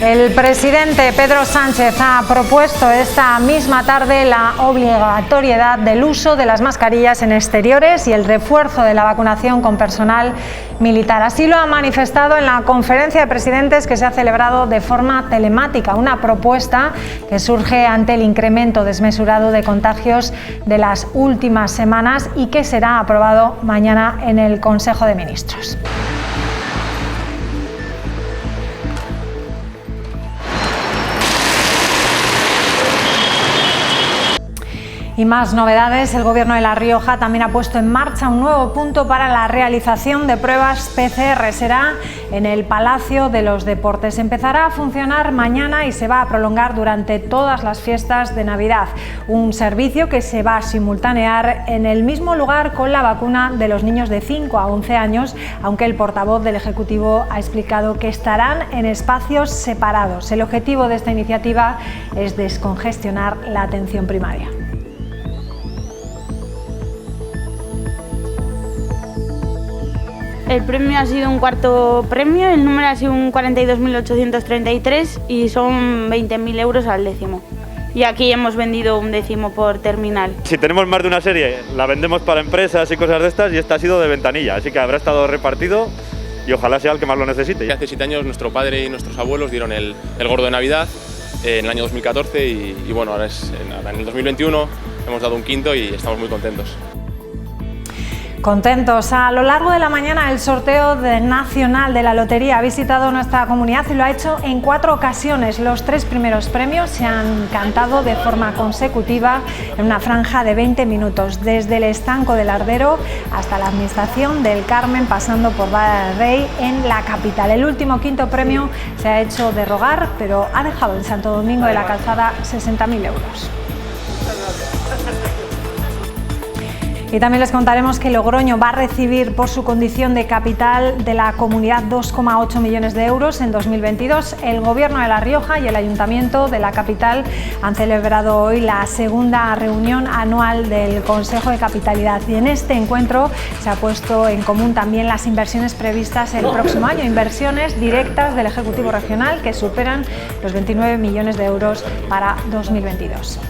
El presidente Pedro Sánchez ha propuesto esta misma tarde la obligatoriedad del uso de las mascarillas en exteriores y el refuerzo de la vacunación con personal militar. Así lo ha manifestado en la conferencia de presidentes que se ha celebrado de forma telemática, una propuesta que surge ante el incremento desmesurado de contagios de las últimas semanas y que será aprobado mañana en el Consejo de Ministros. Y más novedades, el Gobierno de La Rioja también ha puesto en marcha un nuevo punto para la realización de pruebas PCR. Será en el Palacio de los Deportes. Empezará a funcionar mañana y se va a prolongar durante todas las fiestas de Navidad. Un servicio que se va a simultanear en el mismo lugar con la vacuna de los niños de 5 a 11 años, aunque el portavoz del Ejecutivo ha explicado que estarán en espacios separados. El objetivo de esta iniciativa es descongestionar la atención primaria. El premio ha sido un cuarto premio, el número ha sido un 42.833 y son 20.000 euros al décimo. Y aquí hemos vendido un décimo por terminal. Si tenemos más de una serie, la vendemos para empresas y cosas de estas, y esta ha sido de ventanilla, así que habrá estado repartido y ojalá sea el que más lo necesite. Hace 7 años nuestro padre y nuestros abuelos dieron el gordo de Navidad en el año 2014 y bueno, ahora en el 2021 hemos dado un quinto y estamos muy contentos. Contentos. A lo largo de la mañana el sorteo nacional de la lotería ha visitado nuestra comunidad y lo ha hecho en 4 ocasiones. Los 3 primeros premios se han cantado de forma consecutiva en una franja de 20 minutos, desde el estanco del Ardero hasta la Administración del Carmen, pasando por Vara del Rey en la capital. El último quinto premio se ha hecho de rogar, pero ha dejado en Santo Domingo de la Calzada 60.000 euros. Y también les contaremos que Logroño va a recibir por su condición de capital de la comunidad 2,8 millones de euros en 2022. El Gobierno de La Rioja y el Ayuntamiento de la capital han celebrado hoy la segunda reunión anual del Consejo de Capitalidad y en este encuentro se ha puesto en común también las inversiones previstas el próximo año, inversiones directas del Ejecutivo Regional que superan los 29 millones de euros para 2022.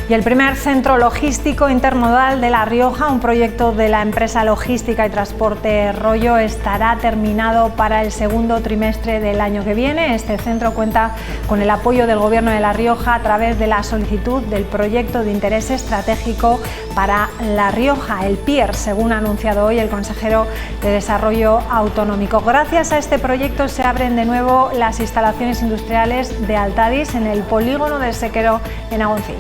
Y el primer centro logístico intermodal de La Rioja, un proyecto de la empresa Logística y Transporte Rollo, estará terminado para el segundo trimestre del año que viene. Este centro cuenta con el apoyo del Gobierno de La Rioja a través de la solicitud del proyecto de interés estratégico para La Rioja, el PIER, según ha anunciado hoy el consejero de Desarrollo Autonómico. Gracias a este proyecto se abren de nuevo las instalaciones industriales de Altadis en el polígono del Sequero en Agoncillo.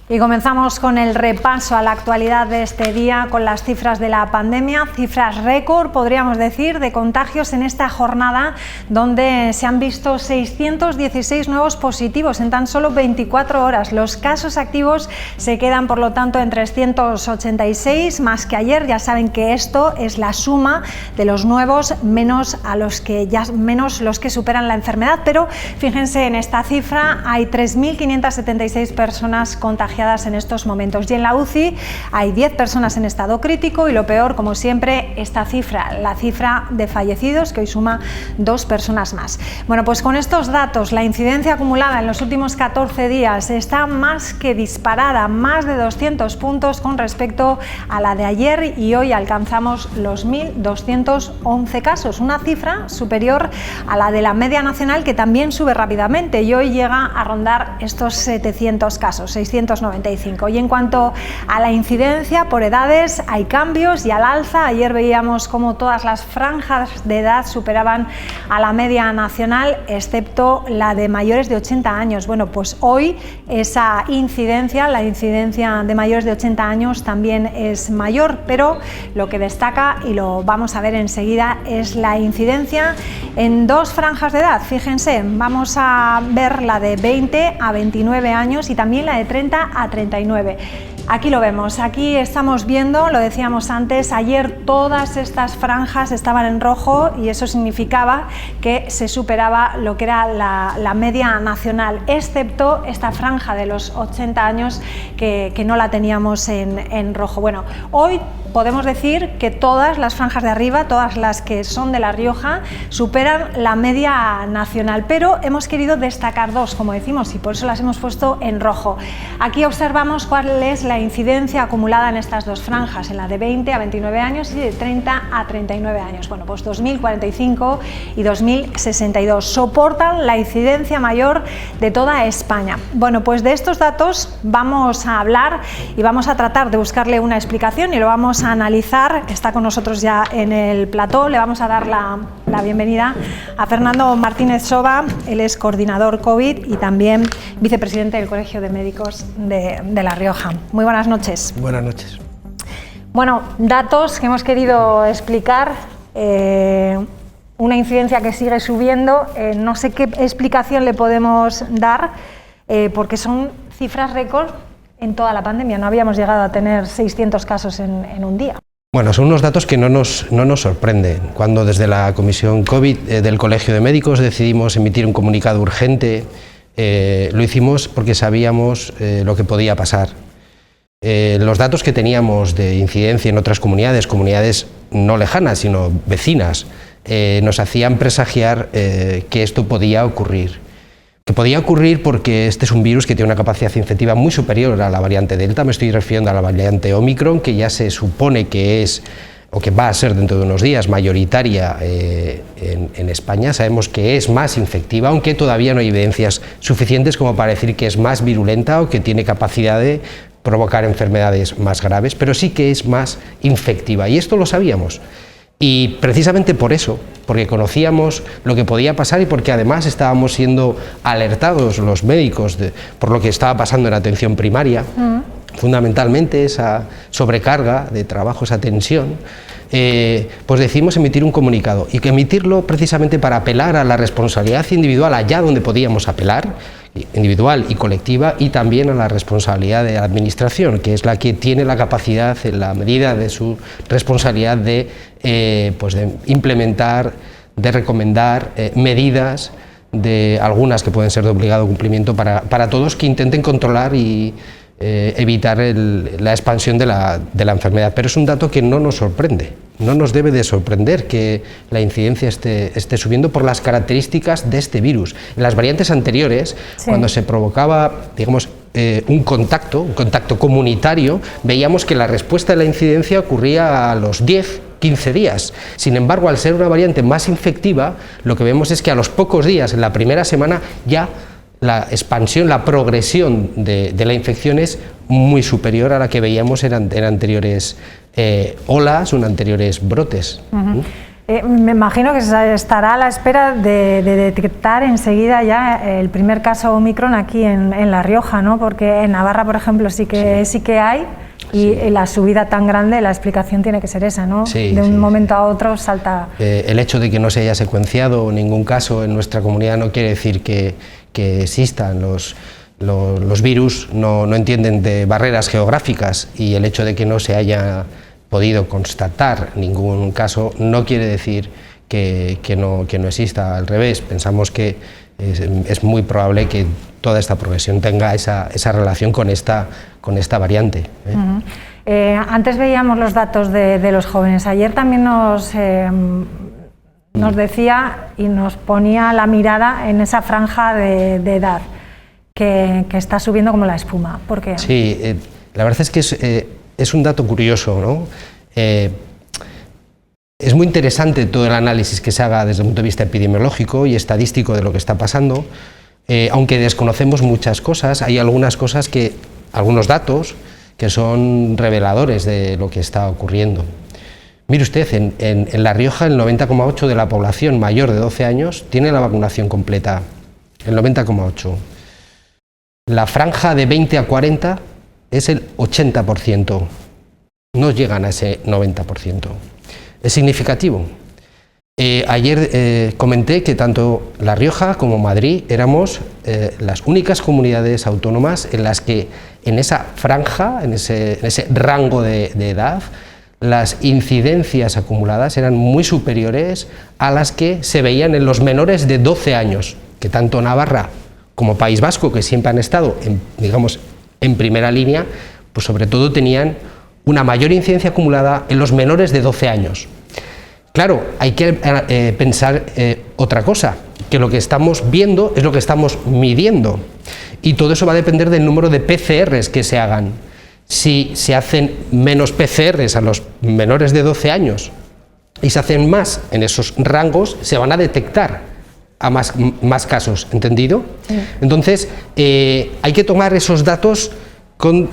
Y comenzamos con el repaso a la actualidad de este día con las cifras de la pandemia, cifras récord, podríamos decir, de contagios en esta jornada donde se han visto 616 nuevos positivos en tan solo 24 horas. Los casos activos se quedan, por lo tanto, en 386, más que ayer. Ya saben que esto es la suma de los nuevos menos los que superan la enfermedad, pero fíjense en esta cifra, hay 3.576 personas contagiadas en estos momentos y en la UCI hay 10 personas en estado crítico y lo peor, como siempre, esta cifra, la cifra de fallecidos, que hoy suma 2 personas más. Bueno, pues con estos datos, la incidencia acumulada en los últimos 14 días está más que disparada, más de 200 puntos con respecto a la de ayer y hoy alcanzamos los 1.211 casos, una cifra superior a la de la media nacional que también sube rápidamente y hoy llega a rondar estos 700 casos, 695. Y en cuanto a la incidencia por edades, hay cambios y al alza. Ayer veíamos cómo todas las franjas de edad superaban a la media nacional, excepto la de mayores de 80 años. Bueno, pues hoy esa incidencia, la incidencia de mayores de 80 años también es mayor, pero lo que destaca, y lo vamos a ver enseguida, es la incidencia en 2 franjas de edad. Fíjense, vamos a ver la de 20 a 29 años y también la de 30 a 39. Aquí lo vemos, aquí estamos viendo, lo decíamos antes, ayer todas estas franjas estaban en rojo y eso significaba que se superaba lo que era la media nacional, excepto esta franja de los 80 años que no la teníamos en rojo. Bueno, hoy podemos decir que todas las franjas de arriba, todas las que son de La Rioja, superan la media nacional, pero hemos querido destacar dos, como decimos, y por eso las hemos puesto en rojo. Aquí observamos cuál es la incidencia acumulada en estas dos franjas, en la de 20 a 29 años y de 30 a 39 años. Bueno, pues 2045 y 2062 soportan la incidencia mayor de toda España. Bueno, pues de estos datos vamos a hablar y vamos a tratar de buscarle una explicación y lo vamos a analizar. Está con nosotros ya en el plató. Le vamos a dar la bienvenida a Fernando Martínez Soba. Él es coordinador COVID y también vicepresidente del Colegio de Médicos de La Rioja. Muy buenas noches. Buenas noches. Bueno, datos que hemos querido explicar, una incidencia que sigue subiendo, no sé qué explicación le podemos dar, porque son cifras récord en toda la pandemia. No habíamos llegado a tener 600 casos en un día. Bueno, son unos datos que no nos sorprenden. Cuando desde la Comisión COVID del Colegio de Médicos decidimos emitir un comunicado urgente, lo hicimos porque sabíamos lo que podía pasar. Los datos que teníamos de incidencia en otras comunidades no lejanas, sino vecinas, nos hacían presagiar que esto podía ocurrir. Que podía ocurrir porque este es un virus que tiene una capacidad infectiva muy superior a la variante Delta. Me estoy refiriendo a la variante Omicron, que ya se supone que es, o que va a ser dentro de unos días, mayoritaria en España. Sabemos que es más infectiva, aunque todavía no hay evidencias suficientes como para decir que es más virulenta o que tiene capacidad de provocar enfermedades más graves, pero sí que es más infectiva, y esto lo sabíamos. Y precisamente por eso, porque conocíamos lo que podía pasar y porque además estábamos siendo alertados los médicos por lo que estaba pasando en la atención primaria, fundamentalmente esa sobrecarga de trabajo, esa tensión, pues decidimos emitir un comunicado, y que emitirlo precisamente para apelar a la responsabilidad individual allá donde podíamos apelar, individual y colectiva, y también a la responsabilidad de la Administración, que es la que tiene la capacidad, en la medida de su responsabilidad, de implementar, de recomendar medidas, de algunas que pueden ser de obligado cumplimiento para todos, que intenten controlar y evitar la expansión de la enfermedad. Pero es un dato que no nos sorprende, no nos debe de sorprender que la incidencia esté subiendo por las características de este virus. En las variantes anteriores, sí, cuando se provocaba, digamos, un contacto comunitario, veíamos que la respuesta de la incidencia ocurría a los 10-15 días. Sin embargo, al ser una variante más infectiva, lo que vemos es que a los pocos días, en la primera semana, ya la expansión, la progresión de la infección es muy superior a la que veíamos en anteriores olas o en anteriores brotes. Me imagino que se estará a la espera de detectar enseguida ya el primer caso Omicron aquí en La Rioja, ¿no? Porque en Navarra, por ejemplo, sí que hay, y sí, la subida tan grande, la explicación tiene que ser esa, ¿no? Sí, de un momento a otro salta. El hecho de que no se haya secuenciado ningún caso en nuestra comunidad no quiere decir que existan. Los virus no entienden de barreras geográficas, y el hecho de que no se haya podido constatar ningún caso no quiere decir que no exista. Al revés, pensamos que es muy probable que toda esta progresión tenga esa relación con esta variante. Antes veíamos los datos de los jóvenes. Ayer también nos decía y nos ponía la mirada en esa franja de edad que está subiendo como la espuma. ¿Por qué? Sí, la verdad es que es un dato curioso, ¿no? Es muy interesante todo el análisis que se haga desde el punto de vista epidemiológico y estadístico de lo que está pasando, aunque desconocemos muchas cosas. Hay algunos datos que son reveladores de lo que está ocurriendo. Mire usted, en La Rioja el 90,8% de la población mayor de 12 años tiene la vacunación completa, el 90,8%. La franja de 20 a 40 es el 80%, no llegan a ese 90%. Es significativo. Ayer comenté que tanto La Rioja como Madrid éramos las únicas comunidades autónomas en las que en esa franja, en ese rango de edad, las incidencias acumuladas eran muy superiores a las que se veían en los menores de 12 años, que tanto Navarra como País Vasco, que siempre han estado en primera línea, pues sobre todo tenían una mayor incidencia acumulada en los menores de 12 años. Claro, hay que pensar otra cosa, que lo que estamos viendo es lo que estamos midiendo, y todo eso va a depender del número de PCRs que se hagan. Si se hacen menos PCRs a los menores de 12 años y se hacen más en esos rangos, se van a detectar a más casos, ¿entendido? Sí. Entonces, hay que tomar esos datos con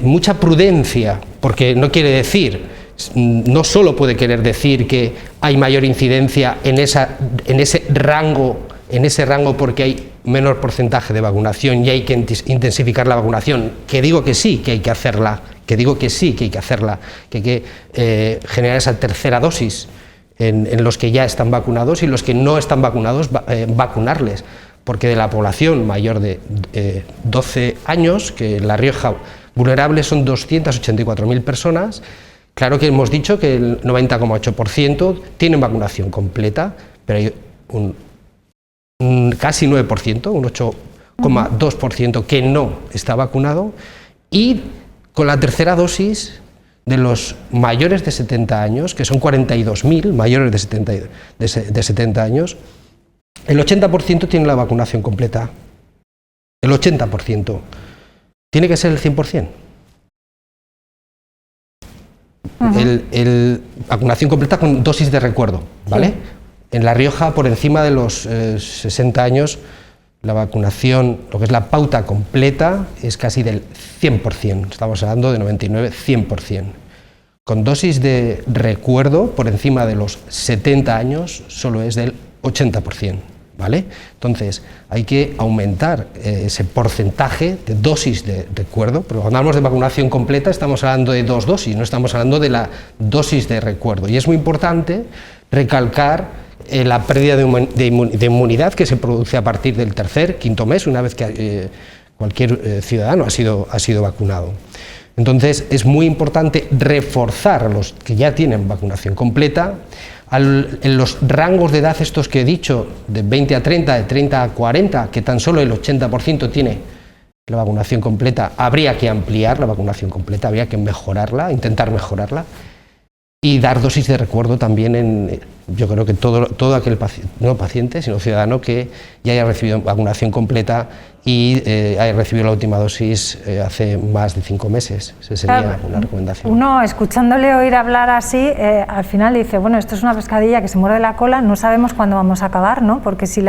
mucha prudencia, porque no quiere decir, no solo puede querer decir que hay mayor incidencia en ese rango porque hay menor porcentaje de vacunación y hay que intensificar la vacunación, que digo que sí, que hay que hacerla, que hay que generar esa tercera dosis en los que ya están vacunados y los que no están vacunados, vacunarles, porque de la población mayor de 12 años, que en La Rioja vulnerable son 284.000 personas, claro que hemos dicho que el 90,8% tienen vacunación completa, pero hay un casi 9%, un 8,2% que no está vacunado, y con la tercera dosis de los mayores de 70 años, que son 42.000 mayores de 70 años, el 80% tiene la vacunación completa. El 80%. ¿Tiene que ser el 100%? Vacunación completa con dosis de recuerdo, ¿vale? Sí. En La Rioja, por encima de los 60 años, la vacunación, lo que es la pauta completa, es casi del 100%, estamos hablando de 99, 100%. Con dosis de recuerdo, por encima de los 70 años, solo es del 80%, ¿vale? Entonces, hay que aumentar ese porcentaje de dosis de recuerdo, pero cuando hablamos de vacunación completa estamos hablando de 2 dosis, no estamos hablando de la dosis de recuerdo. Y es muy importante recalcar la pérdida de inmunidad que se produce a partir del tercer, quinto mes, una vez que cualquier ciudadano ha sido vacunado. Entonces, es muy importante reforzar a los que ya tienen vacunación completa. En los rangos de edad estos que he dicho, de 20 a 30, de 30 a 40, que tan solo el 80% tiene la vacunación completa, habría que ampliar la vacunación completa, habría que mejorarla, intentar mejorarla, y dar dosis de recuerdo también yo creo que todo aquel no paciente, sino ciudadano que ya haya recibido vacunación completa y haya recibido la última dosis hace más de 5 meses. Esa sería una recomendación. Uno, escuchándole oír hablar así, al final dice, bueno, esto es una pescadilla que se muerde la cola, no sabemos cuándo vamos a acabar, ¿no? Porque si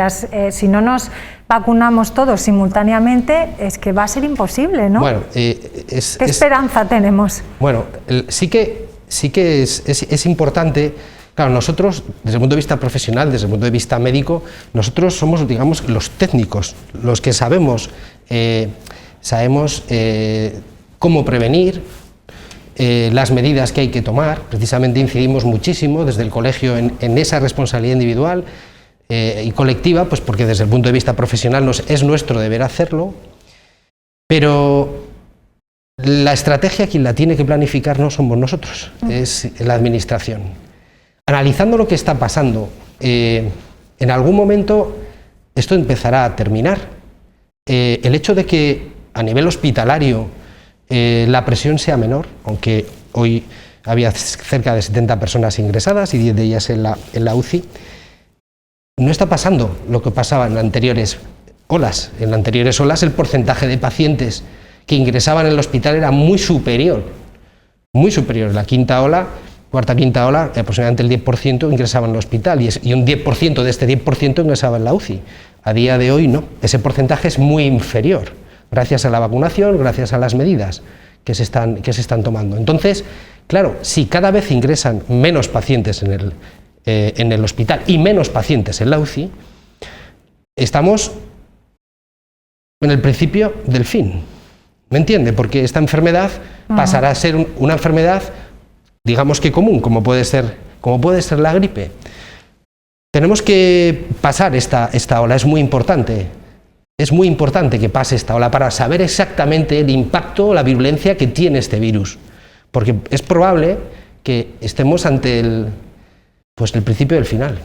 no nos vacunamos todos simultáneamente, es que va a ser imposible, ¿no? Bueno, ¿qué esperanza tenemos? Bueno, sí que es importante. Claro, nosotros, desde el punto de vista profesional, desde el punto de vista médico, nosotros somos, digamos, los técnicos, los que sabemos cómo prevenir, las medidas que hay que tomar. Precisamente incidimos muchísimo desde el colegio en esa responsabilidad individual y colectiva, pues porque desde el punto de vista profesional es nuestro deber hacerlo, pero la estrategia quien la tiene que planificar no somos nosotros, es la administración. Analizando lo que está pasando, en algún momento esto empezará a terminar. El hecho de que a nivel hospitalario la presión sea menor, aunque hoy había cerca de 70 personas ingresadas y 10 de ellas en la UCI, no está pasando lo que pasaba en anteriores olas. En anteriores olas el porcentaje de pacientes que ingresaban en el hospital era muy superior. En la cuarta, quinta ola, aproximadamente el 10% ingresaba en el hospital y un 10% de este 10% ingresaba en la UCI. A día de hoy no, ese porcentaje es muy inferior, gracias a la vacunación, gracias a las medidas que se están tomando. Entonces, claro, si cada vez ingresan menos pacientes en el hospital y menos pacientes en la UCI, estamos en el principio del fin. ¿Me entiende? Porque esta enfermedad pasará a ser una enfermedad, digamos que común, como puede ser la gripe. Tenemos que pasar esta ola, es muy importante. Es muy importante que pase esta ola para saber exactamente el impacto, la virulencia que tiene este virus. Porque es probable que estemos ante el principio del final.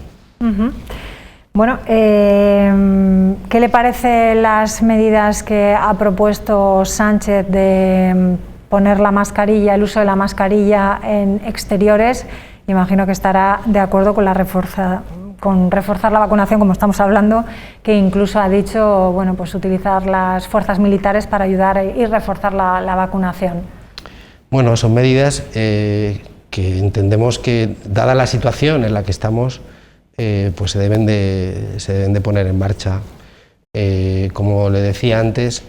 Bueno, ¿qué le parecen las medidas que ha propuesto Sánchez de poner la mascarilla, el uso de la mascarilla en exteriores? Imagino que estará de acuerdo con reforzar la vacunación, como estamos hablando, que incluso ha dicho, bueno, pues utilizar las fuerzas militares para ayudar y reforzar la vacunación. Bueno, son medidas que entendemos que, dada la situación en la que estamos, pues se deben de poner en marcha. Como le decía antes,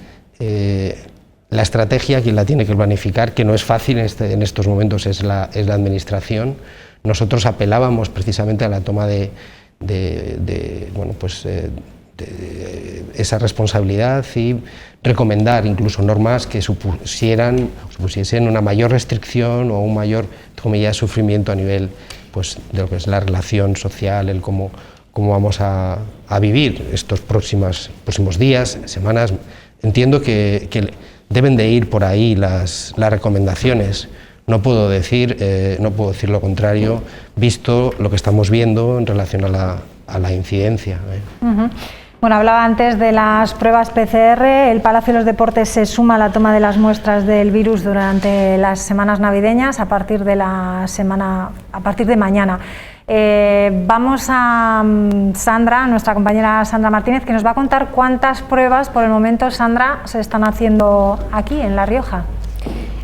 la estrategia, quien la tiene que planificar, que no es fácil en estos momentos, es la Administración. Nosotros apelábamos precisamente a la toma de esa responsabilidad y recomendar incluso normas que supusiesen una mayor restricción o un mayor, entre comillas, sufrimiento a nivel pues, de lo que es la relación social, el cómo vamos a vivir estos próximos días, semanas. Entiendo que deben de ir por ahí las recomendaciones. No puedo decir lo contrario, visto lo que estamos viendo en relación a la incidencia. Bueno, hablaba antes de las pruebas PCR. El Palacio de los Deportes se suma a la toma de las muestras del virus durante las semanas navideñas a partir de mañana. Vamos a Sandra, nuestra compañera Sandra Martínez, que nos va a contar cuántas pruebas por el momento, Sandra, se están haciendo aquí en La Rioja.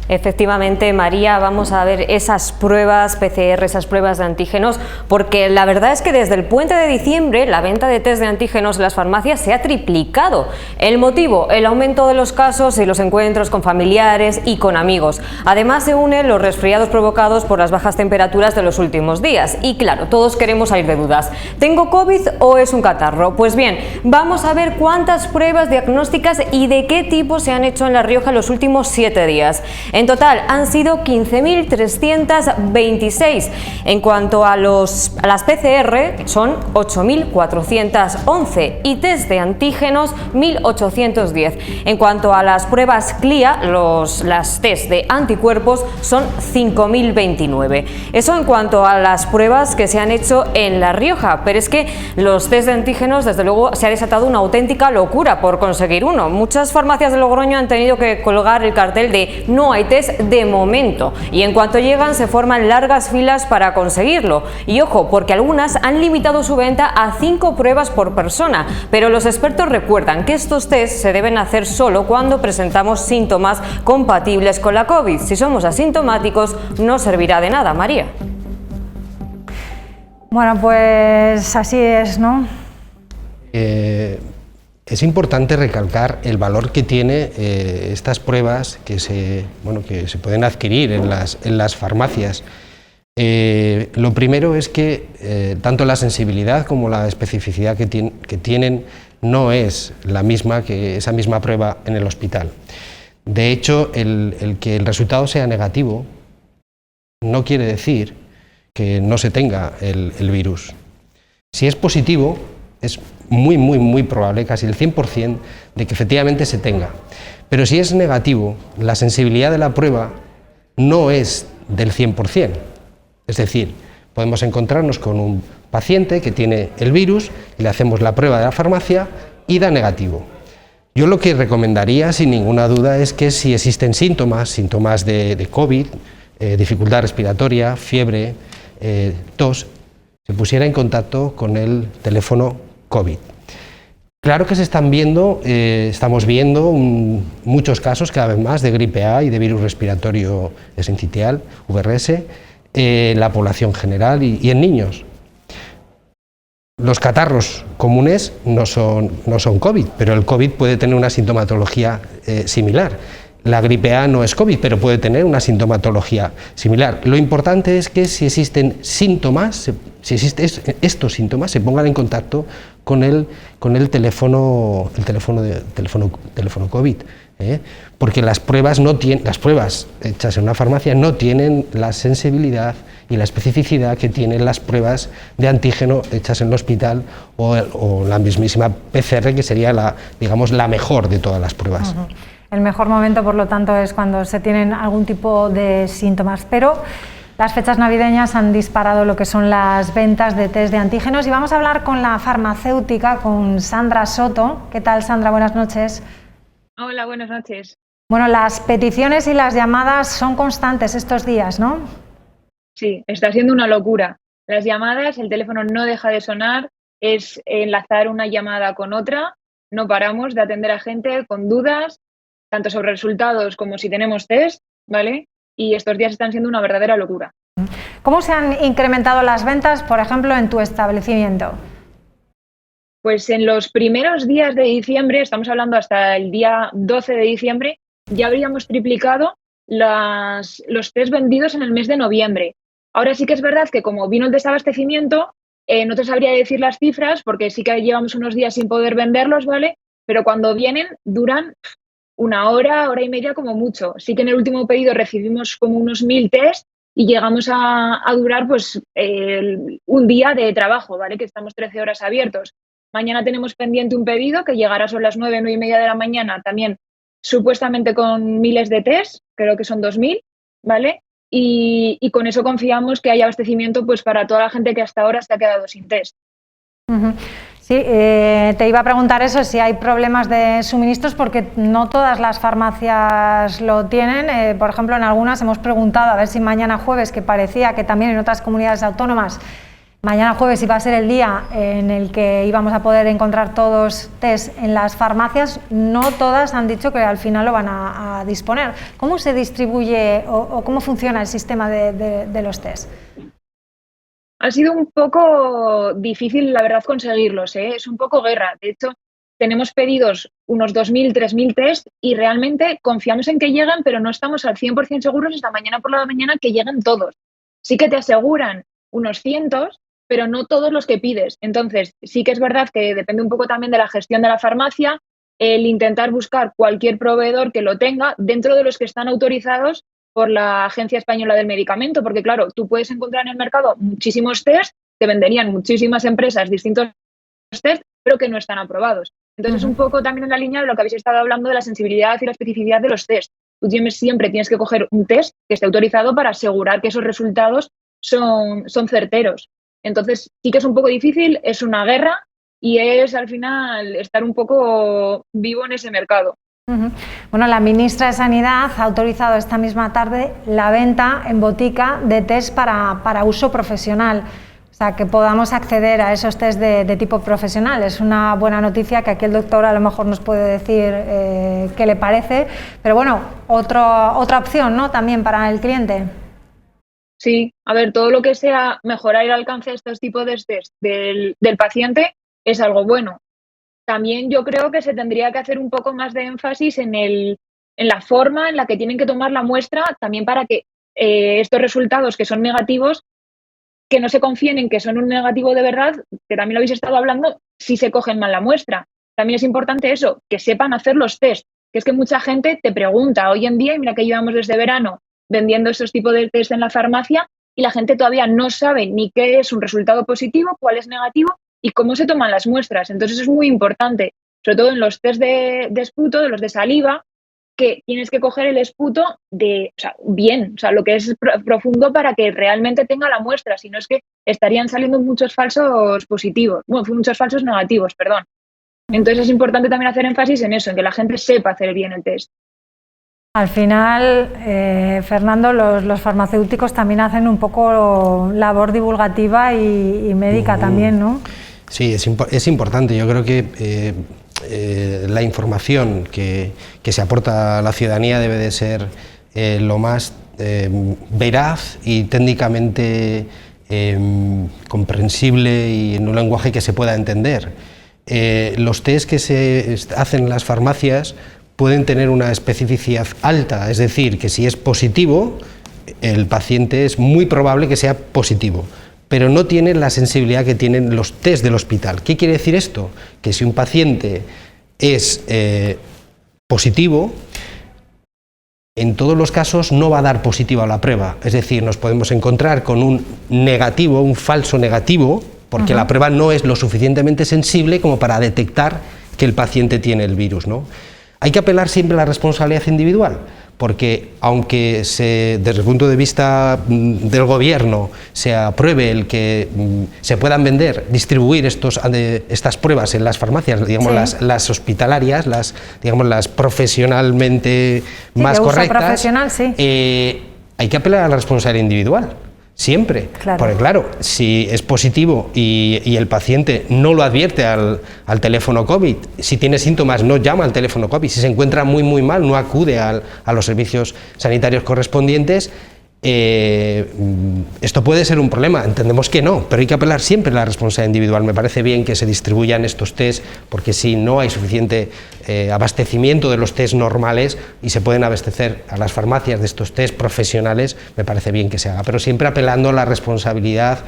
Efectivamente, María, vamos a ver esas pruebas PCR, esas pruebas de antígenos, porque la verdad es que desde el puente de diciembre la venta de test de antígenos en las farmacias se ha triplicado. El motivo, el aumento de los casos y los encuentros con familiares y con amigos. Además se unen los resfriados provocados por las bajas temperaturas de los últimos días. Y claro, todos queremos salir de dudas. ¿Tengo COVID o es un catarro? Pues bien, vamos a ver cuántas pruebas diagnósticas y de qué tipo se han hecho en La Rioja en los últimos 7 días. En total han sido 15.326. En cuanto a las PCR, son 8.411 y test de antígenos 1.810. En cuanto a las pruebas CLIA, las test de anticuerpos son 5.029. Eso en cuanto a las pruebas que se han hecho en La Rioja, pero es que los test de antígenos, desde luego, se ha desatado una auténtica locura por conseguir uno. Muchas farmacias de Logroño han tenido que colgar el cartel de "no hay test de momento", y en cuanto llegan se forman largas filas para conseguirlo. Y ojo, porque algunas han limitado su venta a 5 pruebas por persona, pero los expertos recuerdan que estos test se deben hacer solo cuando presentamos síntomas compatibles con la COVID. Si somos asintomáticos no servirá de nada, María. Bueno, pues así es, ¿no? Es importante recalcar el valor que tiene estas pruebas que se pueden adquirir en las farmacias. Lo primero es que tanto la sensibilidad como la especificidad que tienen no es la misma que esa misma prueba en el hospital. De hecho, el que el resultado sea negativo no quiere decir que no se tenga el virus. Si es positivo, es muy probable, casi el 100%, de que efectivamente se tenga. Pero si es negativo, la sensibilidad de la prueba no es del 100%. Es decir, podemos encontrarnos con un paciente que tiene el virus, le hacemos la prueba de la farmacia y da negativo. Yo lo que recomendaría, sin ninguna duda, es que si existen síntomas de COVID, dificultad respiratoria, fiebre, tos, se pusiera en contacto con el teléfono COVID. Claro que estamos viendo muchos casos cada vez más de gripe A y de virus respiratorio sincitial, VRS, en la población general y en niños. Los catarros comunes no son COVID, pero el COVID puede tener una sintomatología similar. La gripe A no es COVID, pero puede tener una sintomatología similar. Lo importante es que si existen síntomas, estos síntomas, se pongan en contacto con el teléfono COVID, porque las pruebas hechas en una farmacia no tienen la sensibilidad y la especificidad que tienen las pruebas de antígeno hechas en el hospital o la mismísima PCR, que sería digamos, la mejor de todas las pruebas. El mejor momento, por lo tanto, es cuando se tienen algún tipo de síntomas, pero las fechas navideñas han disparado lo que son las ventas de test de antígenos y vamos a hablar con la farmacéutica, con Sandra Soto. ¿Qué tal, Sandra? Buenas noches. Hola, buenas noches. Bueno, las peticiones y las llamadas son constantes estos días, ¿no? Sí, está siendo una locura. Las llamadas, el teléfono no deja de sonar, es enlazar una llamada con otra, no paramos de atender a gente con dudas, tanto sobre resultados como si tenemos test, ¿vale? Y estos días están siendo una verdadera locura. ¿Cómo se han incrementado las ventas, por ejemplo, en tu establecimiento? Pues en los primeros días de diciembre, estamos hablando hasta el día 12 de diciembre, ya habríamos triplicado los test vendidos en el mes de noviembre. Ahora sí que es verdad que como vino el desabastecimiento, no te sabría decir las cifras porque sí que llevamos unos días sin poder venderlos, ¿vale? Pero cuando vienen duran una hora, hora y media como mucho. Sí que en el último pedido recibimos como unos 1000 test y llegamos a durar pues un día de trabajo, ¿vale? Que estamos 13 horas abiertos. Mañana tenemos pendiente un pedido que llegará sobre las 9, 9 y media de la mañana, también supuestamente con miles de test, creo que son 2000, ¿vale? Y con eso confiamos que haya abastecimiento pues para toda la gente que hasta ahora se ha quedado sin test. Sí, te iba a preguntar eso, si hay problemas de suministros, porque no todas las farmacias lo tienen. Por ejemplo, en algunas hemos preguntado a ver si mañana jueves, que parecía que también en otras comunidades autónomas mañana jueves iba a ser el día en el que íbamos a poder encontrar todos test en las farmacias. No todas han dicho que al final lo van a disponer. ¿Cómo se distribuye o cómo funciona el sistema de los test? Ha sido un poco difícil, la verdad, conseguirlos, ¿eh? Es un poco guerra. De hecho, tenemos pedidos unos 2000, 3000 test y realmente confiamos en que lleguen, pero no estamos al 100% seguros hasta mañana por la mañana que lleguen todos. Sí que te aseguran unos cientos, pero no todos los que pides. Entonces, sí que es verdad que depende un poco también de la gestión de la farmacia, el intentar buscar cualquier proveedor que lo tenga dentro de los que están autorizados por la Agencia Española del Medicamento, porque claro, tú puedes encontrar en el mercado muchísimos test, te venderían muchísimas empresas distintos test, pero que no están aprobados. Entonces, es un poco también en la línea de lo que habéis estado hablando de la sensibilidad y la especificidad de los test. Tú siempre tienes que coger un test que esté autorizado para asegurar que esos resultados son certeros. Entonces, sí que es un poco difícil, es una guerra y es al final estar un poco vivo en ese mercado. Bueno, la ministra de Sanidad ha autorizado esta misma tarde la venta en botica de test para uso profesional, o sea, que podamos acceder a esos test de tipo profesional. Es una buena noticia que aquí el doctor a lo mejor nos puede decir qué le parece, pero bueno, otra opción, ¿no?, también para el cliente. Sí, a ver, todo lo que sea mejorar el alcance de estos tipos de test del paciente es algo bueno. También yo creo que se tendría que hacer un poco más de énfasis en la forma en la que tienen que tomar la muestra, también para que estos resultados que son negativos, que no se confíen en que son un negativo de verdad, que también lo habéis estado hablando, si se cogen mal la muestra. También es importante eso, que sepan hacer los test, que es que mucha gente te pregunta hoy en día, y mira que llevamos desde verano vendiendo estos tipos de test en la farmacia y la gente todavía no sabe ni qué es un resultado positivo, cuál es negativo y cómo se toman las muestras. Entonces es muy importante, sobre todo en los test de esputo, de los de saliva, que tienes que coger el esputo bien, lo que es profundo para que realmente tenga la muestra, si no es que estarían saliendo muchos falsos positivos, muchos falsos negativos, perdón. Entonces es importante también hacer énfasis en eso, en que la gente sepa hacer bien el test. Al final, Fernando, los farmacéuticos también hacen un poco labor divulgativa y médica también, ¿no? Sí, es importante. Yo creo que la información que se aporta a la ciudadanía debe de ser lo más veraz y técnicamente comprensible y en un lenguaje que se pueda entender. Los test que se hacen en las farmacias pueden tener una especificidad alta, es decir, que si es positivo, el paciente es muy probable que sea positivo, pero no tienen la sensibilidad que tienen los test del hospital. ¿Qué quiere decir esto? Que si un paciente es positivo, en todos los casos no va a dar positiva la prueba, es decir, nos podemos encontrar con un negativo, un falso negativo, porque la prueba no es lo suficientemente sensible como para detectar que el paciente tiene el virus, ¿no? Hay que apelar siempre a la responsabilidad individual, porque aunque desde el punto de vista del gobierno se apruebe el que se puedan vender, distribuir estas pruebas en las farmacias, digamos las hospitalarias, las profesionalmente más correctas, profesional, hay que apelar a la responsabilidad individual. Siempre, porque claro, si es positivo y el paciente no lo advierte al teléfono COVID, si tiene síntomas no llama al teléfono COVID, si se encuentra muy mal no acude a los servicios sanitarios correspondientes, esto puede ser un problema, entendemos que no, pero hay que apelar siempre a la responsabilidad individual. Me parece bien que se distribuyan estos test, porque si no hay suficiente abastecimiento de los test normales y se pueden abastecer a las farmacias de estos test profesionales, me parece bien que se haga, pero siempre apelando a la responsabilidad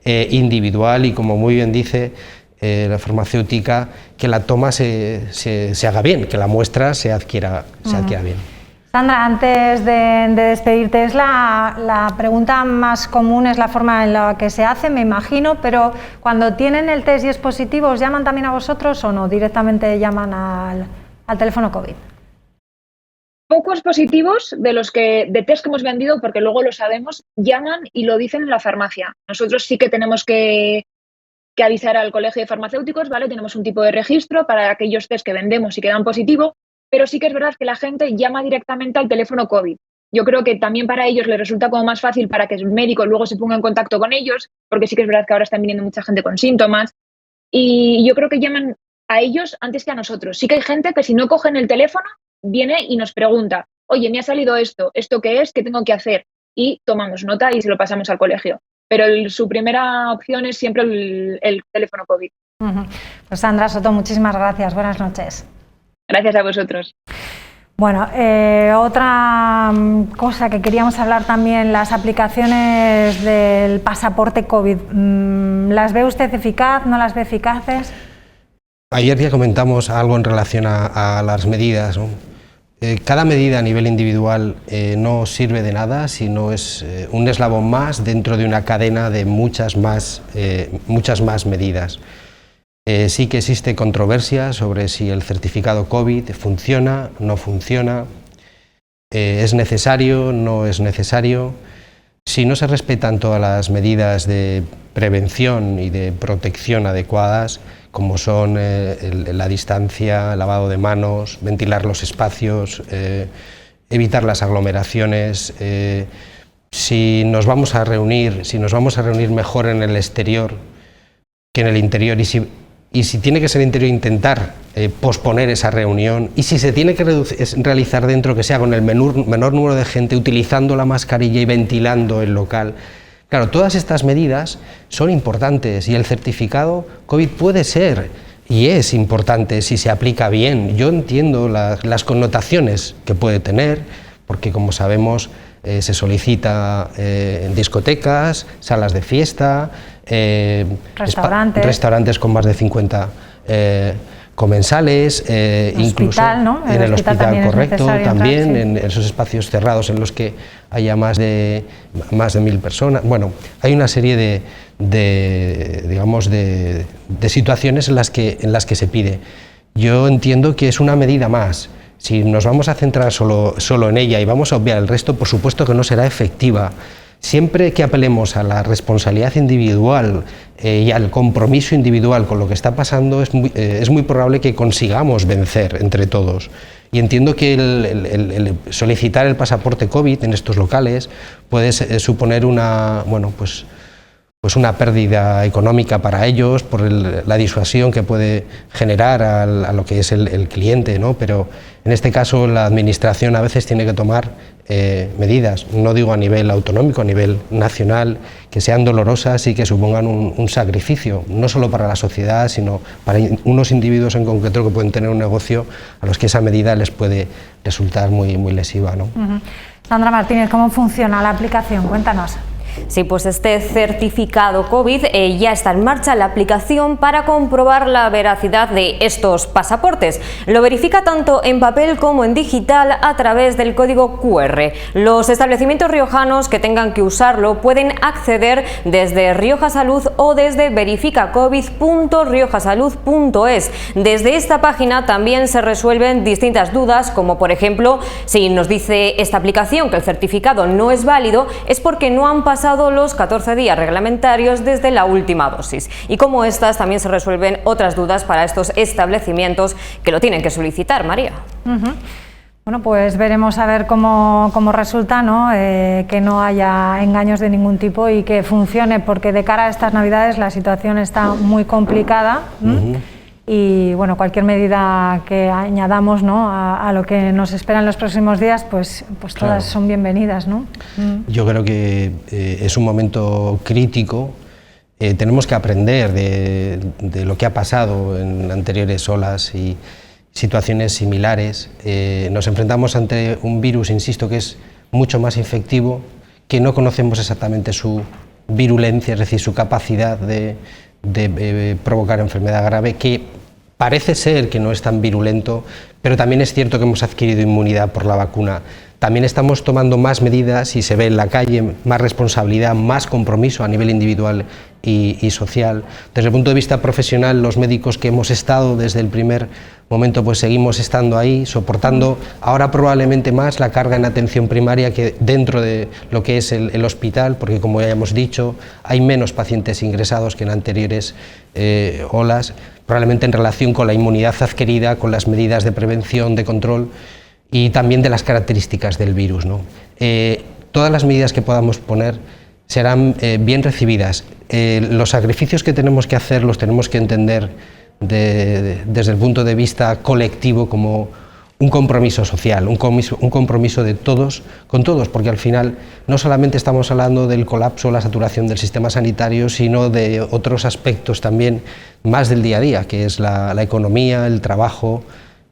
individual y, como muy bien dice la farmacéutica, que la toma se haga bien, que la muestra se adquiera bien. Sandra, antes de despedirte, es la pregunta más común, es la forma en la que se hace, me imagino, pero cuando tienen el test y es positivo, ¿os llaman también a vosotros o no? ¿Directamente llaman al teléfono COVID? Pocos positivos de test que hemos vendido, porque luego lo sabemos, llaman y lo dicen en la farmacia. Nosotros sí que tenemos que avisar al colegio de farmacéuticos, ¿vale? Tenemos un tipo de registro para aquellos test que vendemos y que dan positivo, pero sí que es verdad que la gente llama directamente al teléfono COVID. Yo creo que también para ellos les resulta como más fácil para que el médico luego se ponga en contacto con ellos, porque sí que es verdad que ahora están viniendo mucha gente con síntomas, y yo creo que llaman a ellos antes que a nosotros. Sí que hay gente que si no cogen el teléfono, viene y nos pregunta, oye, me ha salido ¿esto qué es? ¿Qué tengo que hacer? Y tomamos nota y se lo pasamos al colegio. Pero su primera opción es siempre el teléfono COVID. Pues Sandra Soto, muchísimas gracias. Buenas noches. Gracias a vosotros. Bueno, otra cosa que queríamos hablar también, las aplicaciones del pasaporte COVID. ¿Las ve usted eficaz? ¿No las ve eficaces? Ayer ya comentamos algo en relación a las medidas, ¿no? Cada medida a nivel individual no sirve de nada, sino es un eslabón más dentro de una cadena de muchas más medidas. Sí que existe controversia sobre si el certificado COVID funciona, no funciona, es necesario, no es necesario. Si no se respetan todas las medidas de prevención y de protección adecuadas, como son la distancia, el lavado de manos, ventilar los espacios, evitar las aglomeraciones, si nos vamos a reunir mejor en el exterior que en el interior, y si tiene que ser interior, intentar posponer esa reunión, y si se tiene que realizar dentro, que sea con el menor número de gente, utilizando la mascarilla y ventilando el local. Claro, todas estas medidas son importantes y el certificado COVID puede ser y es importante si se aplica bien. Yo entiendo las connotaciones que puede tener, porque como sabemos se solicita en discotecas, salas de fiesta, restaurantes con más de 50 comensales, incluso ¿no? en el hospital, correcto, también en esos espacios cerrados en los que haya más de 1000 personas. Bueno, hay una serie de situaciones en las que se pide. Yo entiendo que es una medida más. Si nos vamos a centrar solo en ella y vamos a obviar el resto, por supuesto que no será efectiva. Siempre que apelemos a la responsabilidad individual y al compromiso individual con lo que está pasando, es muy probable que consigamos vencer entre todos. Y entiendo que el solicitar el pasaporte COVID en estos locales puede suponer una pérdida económica para ellos por la disuasión que puede generar a lo que es el cliente, ¿no? Pero en este caso la administración a veces tiene que tomar medidas, no digo a nivel autonómico, a nivel nacional, que sean dolorosas y que supongan un sacrificio, no solo para la sociedad, sino para unos individuos en concreto que pueden tener un negocio a los que esa medida les puede resultar muy lesiva, ¿no? Sandra Martínez, ¿cómo funciona la aplicación? Cuéntanos. Sí, pues este certificado COVID ya está en marcha la aplicación para comprobar la veracidad de estos pasaportes. Lo verifica tanto en papel como en digital a través del código QR. Los establecimientos riojanos que tengan que usarlo pueden acceder desde Rioja Salud o desde verificacovid.riojasalud.es. Desde esta página también se resuelven distintas dudas, como por ejemplo, si nos dice esta aplicación que el certificado no es válido, es porque no han pasado los 14 días reglamentarios desde la última dosis. Y como estas, también se resuelven otras dudas para estos establecimientos que lo tienen que solicitar, María. Bueno, pues veremos a ver cómo resulta, ¿no? Que no haya engaños de ningún tipo y que funcione, porque de cara a estas Navidades la situación está muy complicada. Y bueno, cualquier medida que añadamos, ¿no?, a lo que nos espera en los próximos días, pues todas son bienvenidas, ¿no? Yo creo que es un momento crítico. Tenemos que aprender de lo que ha pasado en anteriores olas y situaciones similares. Nos enfrentamos ante un virus, insisto, que es mucho más infectivo, que no conocemos exactamente su virulencia, es decir, su capacidad de provocar enfermedad grave, que parece ser que no es tan virulento, pero también es cierto que hemos adquirido inmunidad por la vacuna. También estamos tomando más medidas y se ve en la calle más responsabilidad, más compromiso a nivel individual y social. Desde el punto de vista profesional, los médicos que hemos estado desde el primer momento, pues seguimos estando ahí, soportando ahora probablemente más la carga en atención primaria que dentro de lo que es el hospital, porque como ya hemos dicho, hay menos pacientes ingresados que en anteriores olas, probablemente en relación con la inmunidad adquirida, con las medidas de prevención, de control y también de las características del virus, ¿no? Todas las medidas que podamos poner serán bien recibidas. Los sacrificios que tenemos que hacer los tenemos que entender desde el punto de vista colectivo como un compromiso social, un compromiso de todos con todos, porque al final no solamente estamos hablando del colapso, la saturación del sistema sanitario, sino de otros aspectos también más del día a día, que es la economía, el trabajo,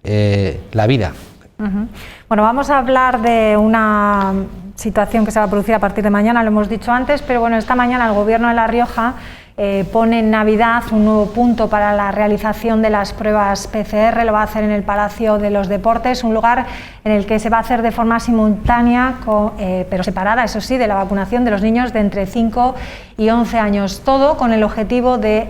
la vida. Bueno, vamos a hablar de una situación que se va a producir a partir de mañana, lo hemos dicho antes, pero bueno, esta mañana el Gobierno de La Rioja pone en Navidad un nuevo punto para la realización de las pruebas PCR, lo va a hacer en el Palacio de los Deportes, un lugar en el que se va a hacer de forma simultánea, pero separada, eso sí, de la vacunación de los niños de entre 5 y 11 años, todo con el objetivo de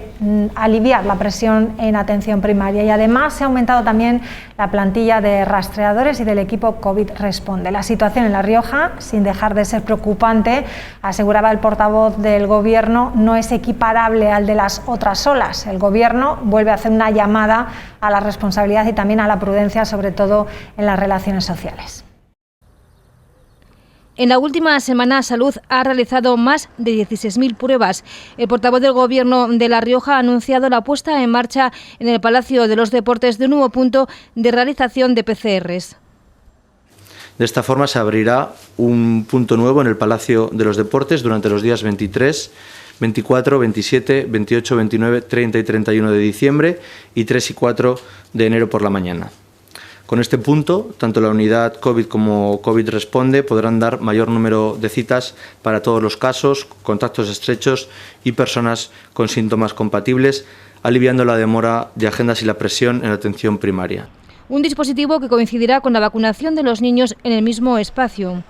aliviar la presión en atención primaria, y además se ha aumentado también la plantilla de rastreadores y del equipo COVID Responde. La situación en La Rioja, sin dejar de ser preocupante, aseguraba el portavoz del Gobierno, no es equiparable al de las otras olas. El Gobierno vuelve a hacer una llamada a la responsabilidad y también a la prudencia, sobre todo en las relaciones sociales. En la última semana, Salud ha realizado más de 16.000 pruebas. El portavoz del Gobierno de La Rioja ha anunciado la puesta en marcha en el Palacio de los Deportes de un nuevo punto de realización de PCRs. De esta forma se abrirá un punto nuevo en el Palacio de los Deportes durante los días 23, 24, 27, 28, 29, 30 y 31 de diciembre y 3 y 4 de enero por la mañana. Con este punto, tanto la unidad COVID como COVID Responde podrán dar mayor número de citas para todos los casos, contactos estrechos y personas con síntomas compatibles, aliviando la demora de agendas y la presión en la atención primaria. Un dispositivo que coincidirá con la vacunación de los niños en el mismo espacio.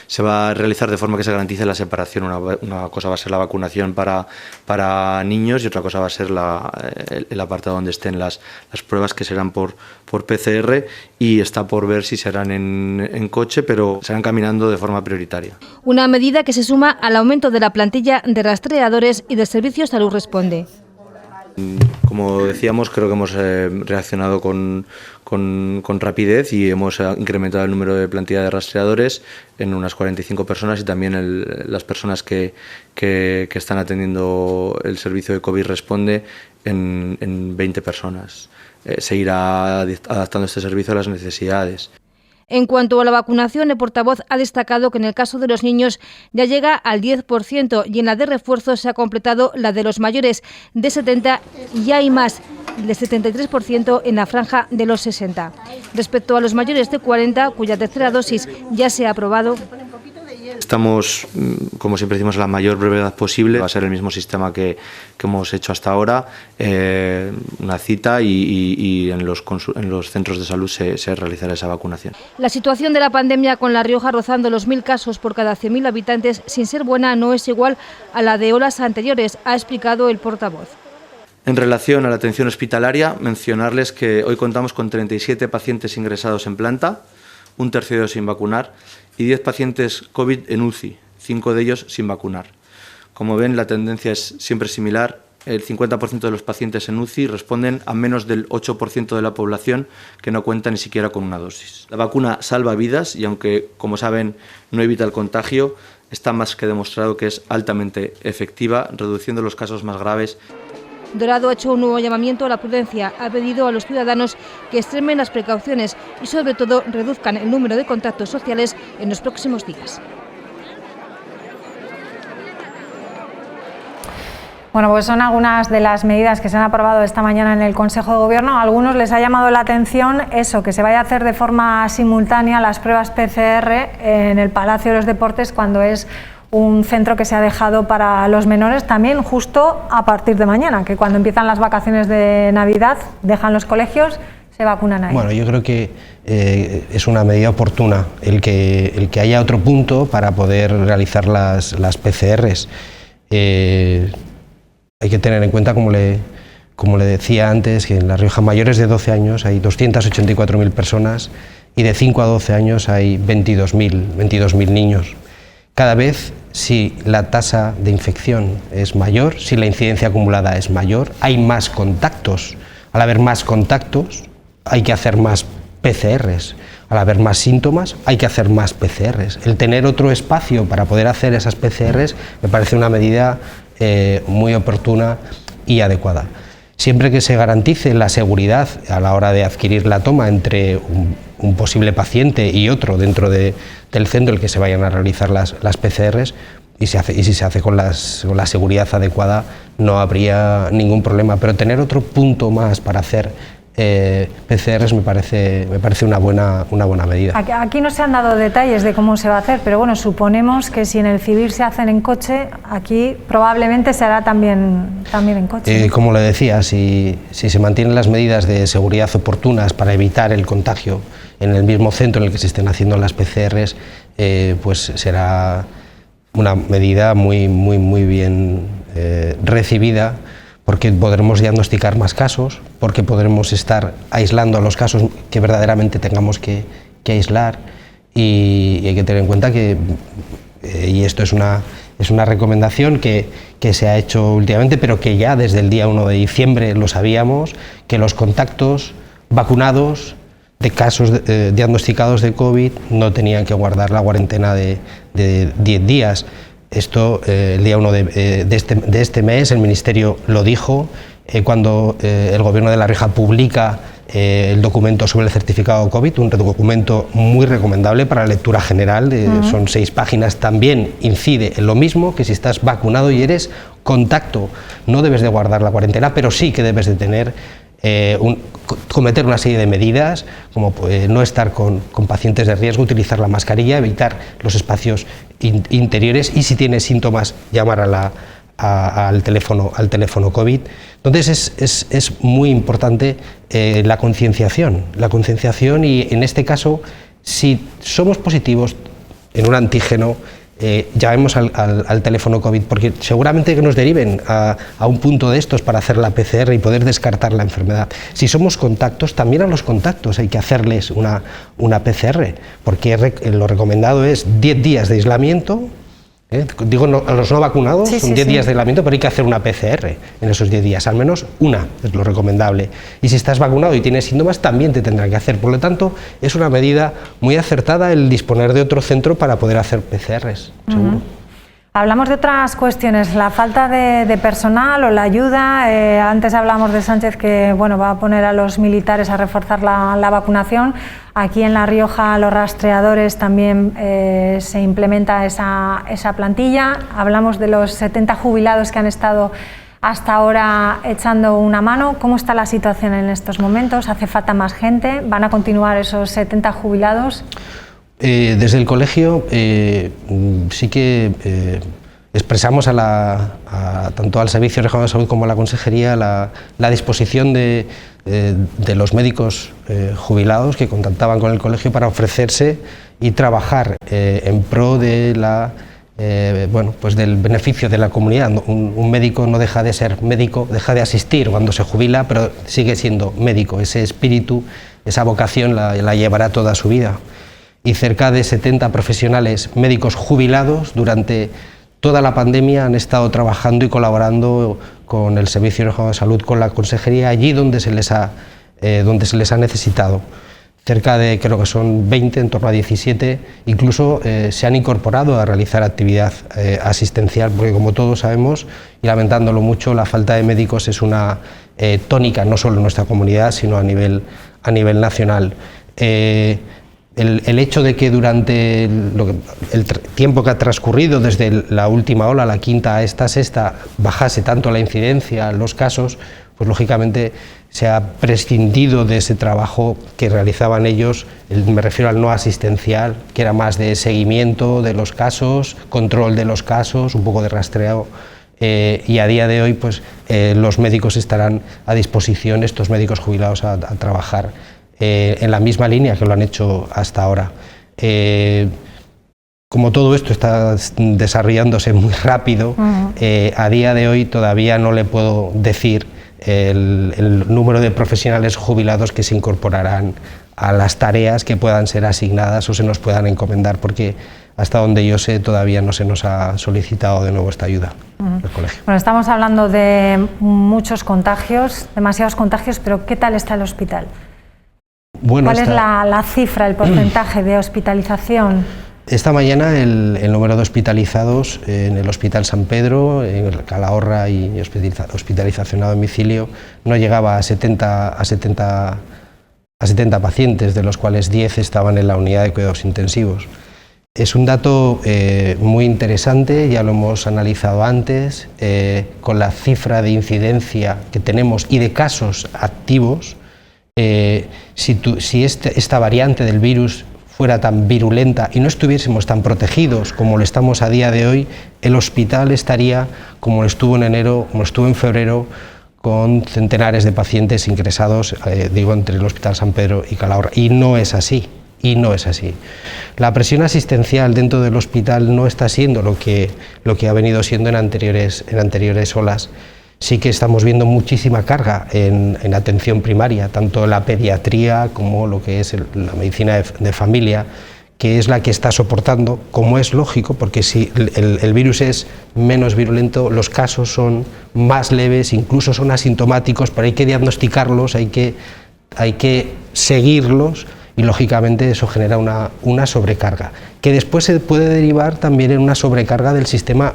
Se va a realizar de forma que se garantice la separación. Una cosa va a ser la vacunación para niños y otra cosa va a ser el apartado donde estén las pruebas, que serán por PCR, y está por ver si serán en coche, pero serán caminando de forma prioritaria. Una medida que se suma al aumento de la plantilla de rastreadores y del servicio Salud Responde. Como decíamos, creo que hemos reaccionado con rapidez y hemos incrementado el número de plantilla de rastreadores en unas 45 personas y también las personas que están atendiendo el servicio de COVID Responde en 20 personas. Se irá adaptando este servicio a las necesidades. En cuanto a la vacunación, el portavoz ha destacado que en el caso de los niños ya llega al 10% y en la de refuerzo se ha completado la de los mayores de 70 y ya hay más, del 73% en la franja de los 60. Respecto a los mayores de 40, cuya tercera dosis ya se ha aprobado, Estamos, como siempre decimos, a la mayor brevedad posible. Va a ser el mismo sistema que hemos hecho hasta ahora, una cita y en los centros de salud se realizará esa vacunación. La situación de la pandemia con La Rioja rozando los 1000 casos por cada 100.000 habitantes, sin ser buena, no es igual a la de olas anteriores, ha explicado el portavoz. En relación a la atención hospitalaria, mencionarles que hoy contamos con 37 pacientes ingresados en planta, un tercio de ellos sin vacunar, y 10 pacientes COVID en UCI, 5 de ellos sin vacunar. Como ven, la tendencia es siempre similar. El 50% de los pacientes en UCI responden a menos del 8% de la población que no cuenta ni siquiera con una dosis. La vacuna salva vidas y aunque, como saben, no evita el contagio, está más que demostrado que es altamente efectiva, reduciendo los casos más graves. Dorado ha hecho un nuevo llamamiento a la prudencia. Ha pedido a los ciudadanos que extremen las precauciones y, sobre todo, reduzcan el número de contactos sociales en los próximos días. Bueno, pues son algunas de las medidas que se han aprobado esta mañana en el Consejo de Gobierno. A algunos les ha llamado la atención eso, que se vaya a hacer de forma simultánea las pruebas PCR en el Palacio de los Deportes, cuando es un centro que se ha dejado para los menores también justo a partir de mañana, que cuando empiezan las vacaciones de Navidad dejan los colegios, se vacunan ahí. Bueno, yo creo que es una medida oportuna el que haya otro punto para poder realizar las PCRs. Hay que tener en cuenta, como le decía antes, que en La Rioja mayores de 12 años hay 284.000 personas y de 5 a 12 años hay 22.000 niños. Cada vez, si la tasa de infección es mayor, si la incidencia acumulada es mayor, hay más contactos. Al haber más contactos, hay que hacer más PCRs. Al haber más síntomas, hay que hacer más PCRs. El tener otro espacio para poder hacer esas PCRs me parece una medida muy oportuna y adecuada. Siempre que se garantice la seguridad a la hora de adquirir la toma entre un posible paciente y otro dentro del centro en el que se vayan a realizar las PCRs, y si se hace con la seguridad adecuada, no habría ningún problema. Pero tener otro punto más para hacer PCRs me parece una buena medida. Aquí no se han dado detalles de cómo se va a hacer, pero bueno, suponemos que si en el civil se hacen en coche, aquí probablemente se hará también en coche, ¿no? Como le decía, si se mantienen las medidas de seguridad oportunas para evitar el contagio en el mismo centro en el que se estén haciendo las PCRs, pues será una medida muy bien recibida, porque podremos diagnosticar más casos, porque podremos estar aislando a los casos que verdaderamente tengamos que aislar, y hay que tener en cuenta que, y esto es una recomendación que se ha hecho últimamente, pero que ya desde el día 1 de diciembre lo sabíamos, que los contactos vacunados de casos diagnosticados de COVID no tenían que guardar la cuarentena de 10 días. Esto, el día 1 de este mes, el Ministerio lo dijo, cuando el Gobierno de La Rioja publica el documento sobre el certificado COVID, un documento muy recomendable para la lectura general, son 6 páginas, también incide en lo mismo, que si estás vacunado y eres contacto, no debes de guardar la cuarentena, pero sí que debes de tener cometer una serie de medidas, como no estar con pacientes de riesgo, utilizar la mascarilla, evitar los espacios interiores y, si tienes síntomas, llamar al teléfono COVID. Entonces es muy importante la concienciación y, en este caso, si somos positivos en un antígeno, llamemos al teléfono COVID, porque seguramente que nos deriven a un punto de estos para hacer la PCR y poder descartar la enfermedad. Si somos contactos, también a los contactos hay que hacerles una PCR, porque lo recomendado es 10 días de aislamiento. Digo, a los no vacunados son 10 días de aislamiento, pero hay que hacer una PCR en esos 10 días, al menos una es lo recomendable. Y si estás vacunado y tienes síntomas, también te tendrá que hacer. Por lo tanto, es una medida muy acertada el disponer de otro centro para poder hacer PCRs, seguro. Hablamos de otras cuestiones, la falta de personal o la ayuda. Antes hablamos de Sánchez, que va a poner a los militares a reforzar la vacunación. Aquí en La Rioja, los rastreadores también se implementa esa plantilla. Hablamos de los 70 jubilados que han estado hasta ahora echando una mano. ¿Cómo está la situación en estos momentos? ¿Hace falta más gente? ¿Van a continuar esos 70 jubilados? Desde el colegio sí que expresamos tanto al Servicio Regional de Salud como a la Consejería la disposición de los médicos jubilados que contactaban con el colegio para ofrecerse y trabajar en pro de pues del beneficio de la comunidad. Un médico no deja de ser médico, deja de asistir cuando se jubila, pero sigue siendo médico. Ese espíritu, esa vocación la llevará toda su vida. Y cerca de 70 profesionales médicos jubilados durante toda la pandemia han estado trabajando y colaborando con el Servicio Regional de Salud, con la Consejería, allí donde se les ha necesitado. Cerca de, creo que son 20, en torno a 17, incluso se han incorporado a realizar actividad asistencial, porque como todos sabemos, y lamentándolo mucho, la falta de médicos es una tónica, no solo en nuestra comunidad, sino a nivel nacional. El hecho de que durante el tiempo que ha transcurrido desde la última ola, la quinta a esta sexta, bajase tanto la incidencia, los casos, pues lógicamente se ha prescindido de ese trabajo que realizaban ellos, me refiero al no asistencial, que era más de seguimiento de los casos, control de los casos, un poco de rastreo, y a día de hoy pues los médicos estarán a disposición, estos médicos jubilados, a trabajar en la misma línea que lo han hecho hasta ahora. Como todo esto está desarrollándose muy rápido, a día de hoy todavía no le puedo decir el número de profesionales jubilados que se incorporarán a las tareas que puedan ser asignadas o se nos puedan encomendar, porque hasta donde yo sé todavía no se nos ha solicitado de nuevo esta ayuda del colegio. Bueno, estamos hablando de muchos contagios, demasiados contagios, pero ¿qué tal está el hospital? Bueno, ¿Cuál es la cifra, el porcentaje de hospitalización? Esta mañana el número de hospitalizados en el Hospital San Pedro, en Calahorra y hospitalización a domicilio, no llegaba a 70 pacientes, de los cuales 10 estaban en la unidad de cuidados intensivos. Es un dato muy interesante, ya lo hemos analizado antes, con la cifra de incidencia que tenemos y de casos activos. Si esta variante del virus fuera tan virulenta y no estuviésemos tan protegidos como lo estamos a día de hoy, el hospital estaría como lo estuvo en enero, como lo estuvo en febrero, con centenares de pacientes ingresados, entre el Hospital San Pedro y Calahorra, y no es así. La presión asistencial dentro del hospital no está siendo lo que ha venido siendo en anteriores olas. Sí que estamos viendo muchísima carga en atención primaria, tanto la pediatría como lo que es la medicina de familia, que es la que está soportando, como es lógico, porque si el virus es menos virulento, los casos son más leves, incluso son asintomáticos, pero hay que diagnosticarlos, hay que seguirlos, y lógicamente eso genera una sobrecarga, que después se puede derivar también en una sobrecarga del sistema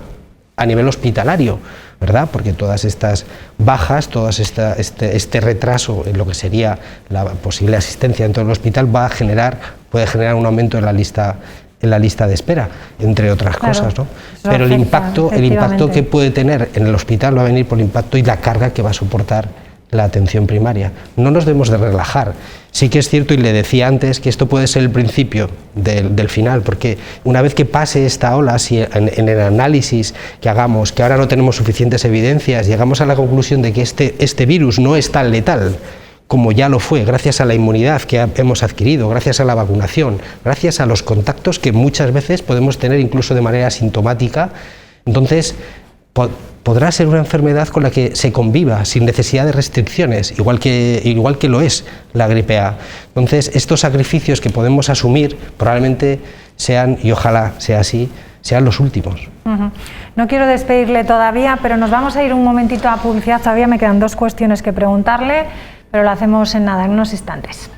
a nivel hospitalario, ¿verdad? Porque todas estas bajas, este retraso en lo que sería la posible asistencia dentro del hospital puede generar un aumento en la lista de espera, entre otras cosas, ¿no? Pero el impacto que puede tener en el hospital va a venir por el impacto y la carga que va a soportar la atención primaria. No nos debemos de relajar. Sí que es cierto, y le decía antes, que esto puede ser el principio del final, porque una vez que pase esta ola, si en el análisis que hagamos, que ahora no tenemos suficientes evidencias, llegamos a la conclusión de que este virus no es tan letal como ya lo fue, gracias a la inmunidad que hemos adquirido, gracias a la vacunación, gracias a los contactos que muchas veces podemos tener incluso de manera asintomática, entonces podrá ser una enfermedad con la que se conviva sin necesidad de restricciones, igual que lo es la gripe A. Entonces, estos sacrificios que podemos asumir probablemente sean, y ojalá sea así, sean los últimos. No quiero despedirle todavía, pero nos vamos a ir un momentito a publicidad. Todavía me quedan 2 cuestiones que preguntarle, pero lo hacemos en unos instantes.